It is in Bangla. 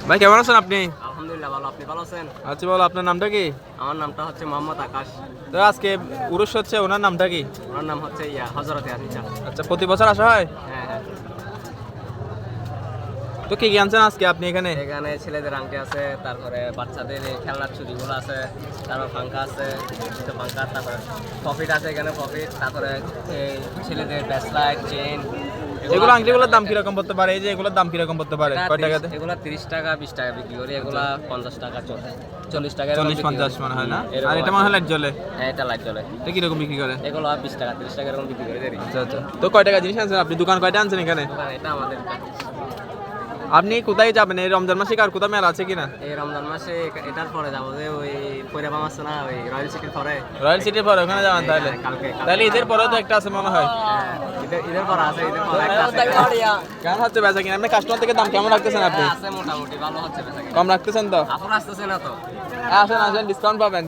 ভাই কেমন আছেন আপনি? আলহামদুলিল্লাহ ভালো। আপনি ভালো আছেন? আচ্ছা, বলো আপনার নামটা কি? আমার নামটা হচ্ছে মোহাম্মদ আকাশ। তো আজকে উরুস হচ্ছে, ওনার নামটা কি? ওনার নাম হচ্ছে হযরতে আতিশা। আচ্ছা, প্রতি বছর আসা হয়? হ্যাঁ হ্যাঁ। তো কি কি আনছেন আজকে আপনি এখানে? এখানে ছেলেদের আংটি আছে, তারপরে বাচ্চাদের এই খেলনার চুড়িগুলো আছে, তারপর পাঙ্খা আছে, পাঙ্খা, তারপরে প্রফিট আছে এখানে প্রফিট, তারপরে এই ছেলেদের ব্যাসলাইট চেন। এগুলো আংটিগুলোর দাম কিরকম পড়তে পারে? এই যে এগুলোর দাম কিরকম পড়তে পারে, কয় টাকাতে? এগুলা 30 টাকা 20 টাকা বিক্রি করি, এগুলা 50 টাকা 40 টাকা 40-50 মনে হয় না? আর এটা মনে হয় লাইট জ্বলে। হ্যাঁ, এটা লাইট জ্বলে। এটা কিরকম বিক্রি করে? এগুলো 20 টাকা 30 টাকা এরকম বিক্রি করে দেরি। আচ্ছা আচ্ছা, তো কয় টাকা জিনিস আনছেন আপনি? দোকান কয়টা আনছেন এখানে? এটা আমাদের। আপনি কোথায় যাবেন এই রমজান মাসে? আর কোথাও মেলা আছে কিনা? এই রমজান মাসে এটার পরে যাবো, যে ওই পৈরাবাম আছে না, ওই রয়্যাল সিটির পরে। রয়্যাল সিটির পরে ওখানে যাবেন তাহলে? কালকে তাহলে ঈদের পরেও তো একটা আছে মনে হয়। হ্যাঁ, ঈদের পরে আছে, ঈদের পরে একটা আছে। কেমন হচ্ছে বেচা কিনা? আপনি কাস্টমার থেকে দাম কেমন রাখতেছেন আপনি? আছে মোটামুটি ভালো হচ্ছে বেচাকেনা। কম রাখতেছেন তো? আপুর আসতেছে না তো। আসেন আসেন, ডিসকাউন্ট পাবেন।